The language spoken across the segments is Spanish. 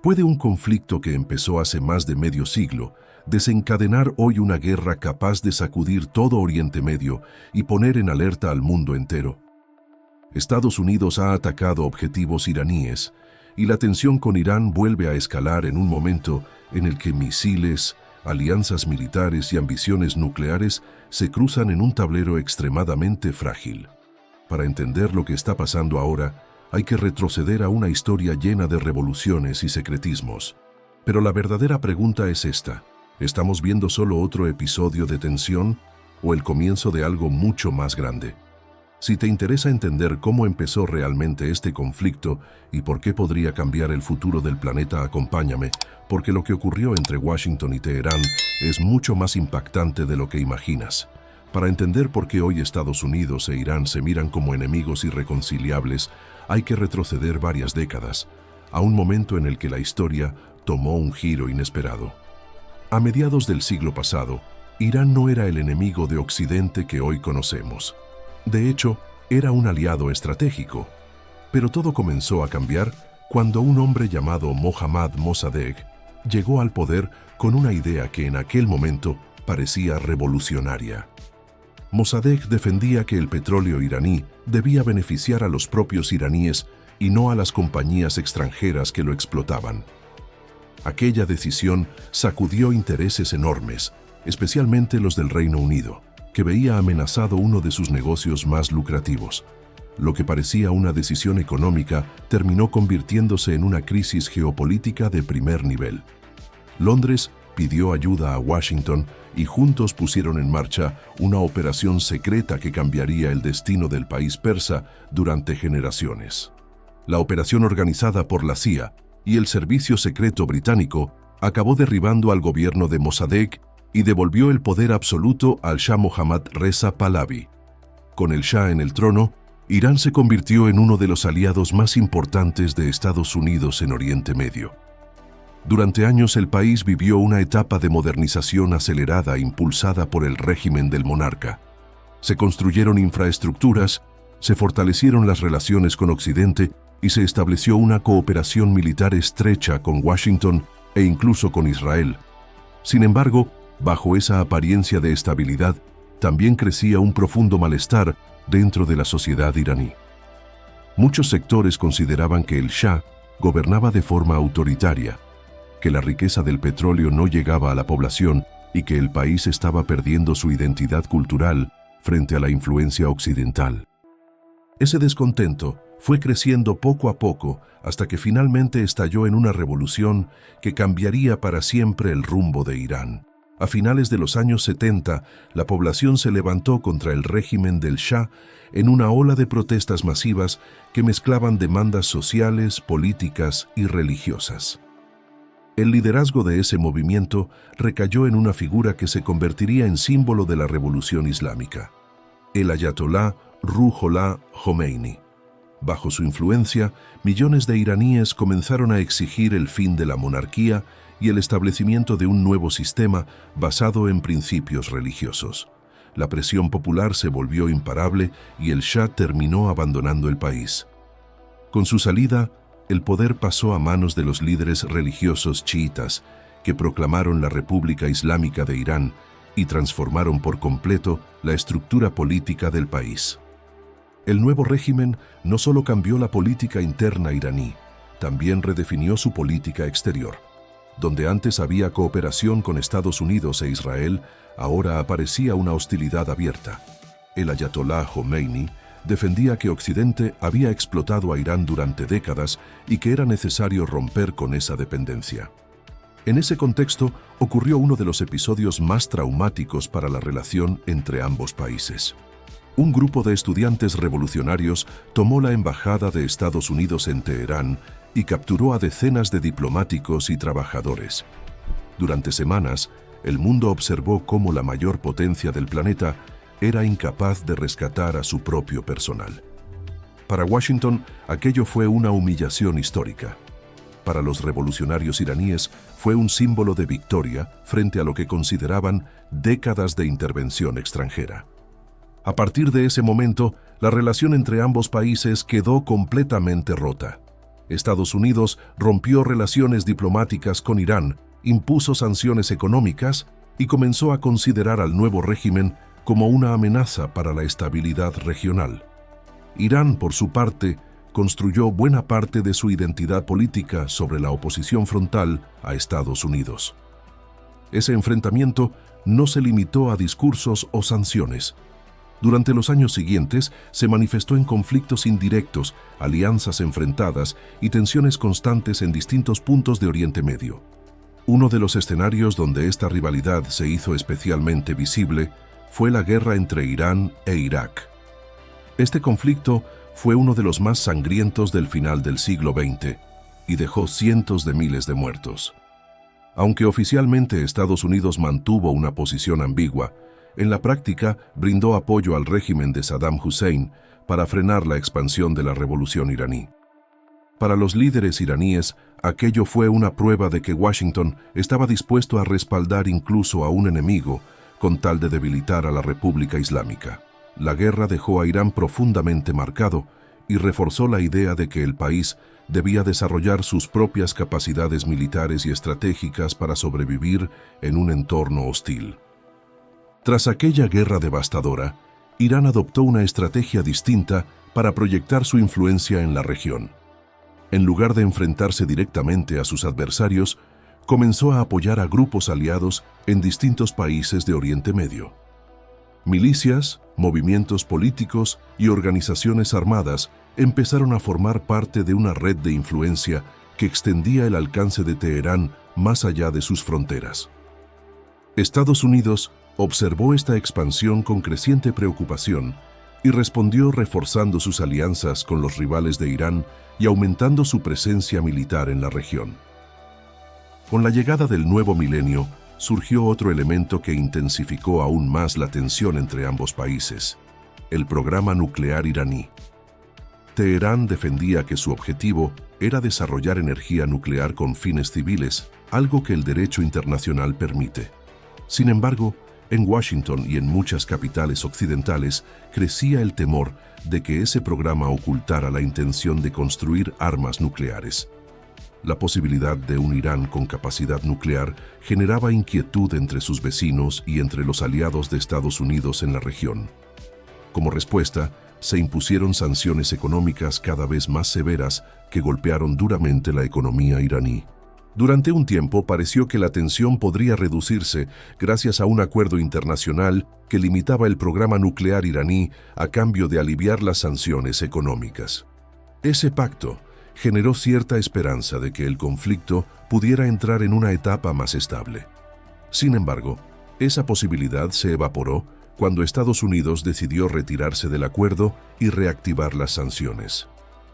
¿Puede un conflicto que empezó hace más de medio siglo desencadenar hoy una guerra capaz de sacudir todo Oriente Medio y poner en alerta al mundo entero? Estados Unidos ha atacado objetivos iraníes y la tensión con Irán vuelve a escalar en un momento en el que misiles, alianzas militares y ambiciones nucleares se cruzan en un tablero extremadamente frágil. Para entender lo que está pasando ahora, hay que retroceder a una historia llena de revoluciones y secretismos. Pero la verdadera pregunta es esta: ¿estamos viendo solo otro episodio de tensión o el comienzo de algo mucho más grande? Si te interesa entender cómo empezó realmente este conflicto y por qué podría cambiar el futuro del planeta, acompáñame, porque lo que ocurrió entre Washington y Teherán es mucho más impactante de lo que imaginas. Para entender por qué hoy Estados Unidos e Irán se miran como enemigos irreconciliables, hay que retroceder varias décadas, a un momento en el que la historia tomó un giro inesperado. A mediados del siglo pasado, Irán no era el enemigo de Occidente que hoy conocemos. De hecho, era un aliado estratégico. Pero todo comenzó a cambiar cuando un hombre llamado Mohammad Mossadegh llegó al poder con una idea que en aquel momento parecía revolucionaria. Mossadegh defendía que el petróleo iraní debía beneficiar a los propios iraníes y no a las compañías extranjeras que lo explotaban. Aquella decisión sacudió intereses enormes, especialmente los del Reino Unido, que veía amenazado uno de sus negocios más lucrativos. Lo que parecía una decisión económica terminó convirtiéndose en una crisis geopolítica de primer nivel. Londres pidió ayuda a Washington y juntos pusieron en marcha una operación secreta que cambiaría el destino del país persa durante generaciones. La operación, organizada por la CIA y el Servicio Secreto Británico, acabó derribando al gobierno de Mossadegh y devolvió el poder absoluto al Shah Mohammad Reza Pahlavi. Con el Shah en el trono, Irán se convirtió en uno de los aliados más importantes de Estados Unidos en Oriente Medio. Durante años el país vivió una etapa de modernización acelerada impulsada por el régimen del monarca. Se construyeron infraestructuras, se fortalecieron las relaciones con Occidente y se estableció una cooperación militar estrecha con Washington e incluso con Israel. Sin embargo, bajo esa apariencia de estabilidad, también crecía un profundo malestar dentro de la sociedad iraní. Muchos sectores consideraban que el Shah gobernaba de forma autoritaria, que la riqueza del petróleo no llegaba a la población y que el país estaba perdiendo su identidad cultural frente a la influencia occidental. Ese descontento fue creciendo poco a poco hasta que finalmente estalló en una revolución que cambiaría para siempre el rumbo de Irán. A finales de los años 70, la población se levantó contra el régimen del Shah en una ola de protestas masivas que mezclaban demandas sociales, políticas y religiosas. El liderazgo de ese movimiento recayó en una figura que se convertiría en símbolo de la revolución islámica: el ayatolá Ruhollah Khomeini. Bajo su influencia, millones de iraníes comenzaron a exigir el fin de la monarquía y el establecimiento de un nuevo sistema basado en principios religiosos. La presión popular se volvió imparable y el Shah terminó abandonando el país. Con su salida, el poder pasó a manos de los líderes religiosos chiitas, que proclamaron la República Islámica de Irán y transformaron por completo la estructura política del país. El nuevo régimen no solo cambió la política interna iraní, también redefinió su política exterior. Donde antes había cooperación con Estados Unidos e Israel, ahora aparecía una hostilidad abierta. El ayatolá Khomeini defendía que Occidente había explotado a Irán durante décadas y que era necesario romper con esa dependencia. En ese contexto ocurrió uno de los episodios más traumáticos para la relación entre ambos países. Un grupo de estudiantes revolucionarios tomó la embajada de Estados Unidos en Teherán y capturó a decenas de diplomáticos y trabajadores. Durante semanas, el mundo observó cómo la mayor potencia del planeta era incapaz de rescatar a su propio personal. Para Washington, aquello fue una humillación histórica. Para los revolucionarios iraníes, fue un símbolo de victoria frente a lo que consideraban décadas de intervención extranjera. A partir de ese momento, la relación entre ambos países quedó completamente rota. Estados Unidos rompió relaciones diplomáticas con Irán, impuso sanciones económicas y comenzó a considerar al nuevo régimen como una amenaza para la estabilidad regional. Irán, por su parte, construyó buena parte de su identidad política sobre la oposición frontal a Estados Unidos. Ese enfrentamiento no se limitó a discursos o sanciones. Durante los años siguientes se manifestó en conflictos indirectos, alianzas enfrentadas y tensiones constantes en distintos puntos de Oriente Medio. Uno de los escenarios donde esta rivalidad se hizo especialmente visible fue la guerra entre Irán e Irak. Este conflicto fue uno de los más sangrientos del final del siglo XX y dejó cientos de miles de muertos. Aunque oficialmente Estados Unidos mantuvo una posición ambigua, en la práctica brindó apoyo al régimen de Saddam Hussein para frenar la expansión de la revolución iraní. Para los líderes iraníes, aquello fue una prueba de que Washington estaba dispuesto a respaldar incluso a un enemigo con tal de debilitar a la República Islámica. La guerra dejó a Irán profundamente marcado y reforzó la idea de que el país debía desarrollar sus propias capacidades militares y estratégicas para sobrevivir en un entorno hostil. Tras aquella guerra devastadora, Irán adoptó una estrategia distinta para proyectar su influencia en la región. En lugar de enfrentarse directamente a sus adversarios, comenzó a apoyar a grupos aliados en distintos países de Oriente Medio. Milicias, movimientos políticos y organizaciones armadas empezaron a formar parte de una red de influencia que extendía el alcance de Teherán más allá de sus fronteras. Estados Unidos observó esta expansión con creciente preocupación y respondió reforzando sus alianzas con los rivales de Irán y aumentando su presencia militar en la región. Con la llegada del nuevo milenio, surgió otro elemento que intensificó aún más la tensión entre ambos países: el programa nuclear iraní. Teherán defendía que su objetivo era desarrollar energía nuclear con fines civiles, algo que el derecho internacional permite. Sin embargo, en Washington y en muchas capitales occidentales crecía el temor de que ese programa ocultara la intención de construir armas nucleares. La posibilidad de un Irán con capacidad nuclear generaba inquietud entre sus vecinos y entre los aliados de Estados Unidos en la región. Como respuesta, se impusieron sanciones económicas cada vez más severas que golpearon duramente la economía iraní. Durante un tiempo pareció que la tensión podría reducirse gracias a un acuerdo internacional que limitaba el programa nuclear iraní a cambio de aliviar las sanciones económicas. Ese pacto generó cierta esperanza de que el conflicto pudiera entrar en una etapa más estable. Sin embargo, esa posibilidad se evaporó cuando Estados Unidos decidió retirarse del acuerdo y reactivar las sanciones.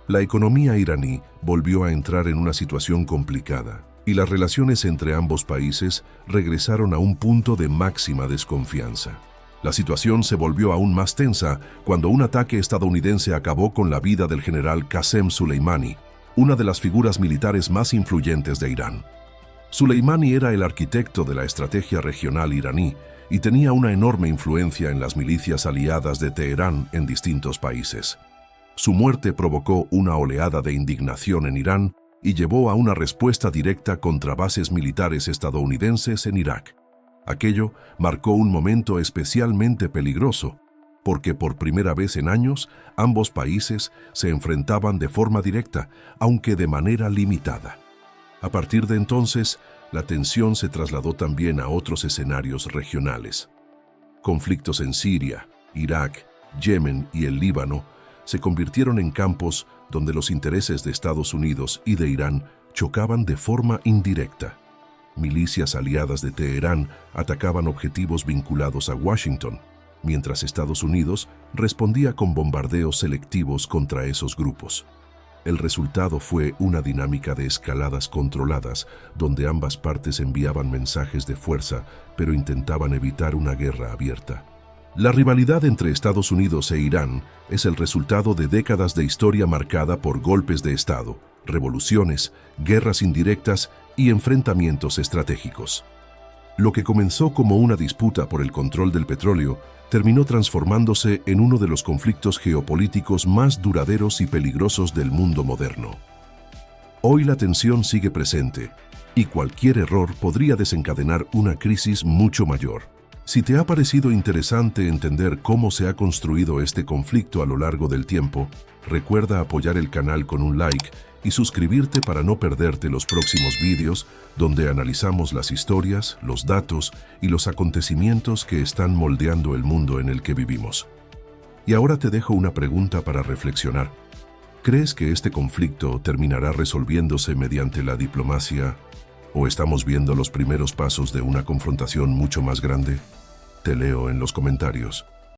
La economía iraní volvió a entrar en una situación complicada y las relaciones entre ambos países regresaron a un punto de máxima desconfianza. La situación se volvió aún más tensa cuando un ataque estadounidense acabó con la vida del general Qasem Soleimani, una de las figuras militares más influyentes de Irán. Soleimani era el arquitecto de la estrategia regional iraní y tenía una enorme influencia en las milicias aliadas de Teherán en distintos países. Su muerte provocó una oleada de indignación en Irán y llevó a una respuesta directa contra bases militares estadounidenses en Irak. Aquello marcó un momento especialmente peligroso, porque por primera vez en años ambos países se enfrentaban de forma directa, aunque de manera limitada. A partir de entonces, la tensión se trasladó también a otros escenarios regionales. Conflictos en Siria, Irak, Yemen y el Líbano se convirtieron en campos donde los intereses de Estados Unidos y de Irán chocaban de forma indirecta. Milicias aliadas de Teherán atacaban objetivos vinculados a Washington, mientras Estados Unidos respondía con bombardeos selectivos contra esos grupos. El resultado fue una dinámica de escaladas controladas, donde ambas partes enviaban mensajes de fuerza, pero intentaban evitar una guerra abierta. La rivalidad entre Estados Unidos e Irán es el resultado de décadas de historia marcada por golpes de Estado, revoluciones, guerras indirectas y enfrentamientos estratégicos. Lo que comenzó como una disputa por el control del petróleo terminó transformándose en uno de los conflictos geopolíticos más duraderos y peligrosos del mundo moderno. Hoy la tensión sigue presente y cualquier error podría desencadenar una crisis mucho mayor. Si te ha parecido interesante entender cómo se ha construido este conflicto a lo largo del tiempo, recuerda apoyar el canal con un like y suscribirte para no perderte los próximos vídeos donde analizamos las historias, los datos y los acontecimientos que están moldeando el mundo en el que vivimos. Y ahora te dejo una pregunta para reflexionar. ¿Crees que este conflicto terminará resolviéndose mediante la diplomacia o estamos viendo los primeros pasos de una confrontación mucho más grande? Te leo en los comentarios.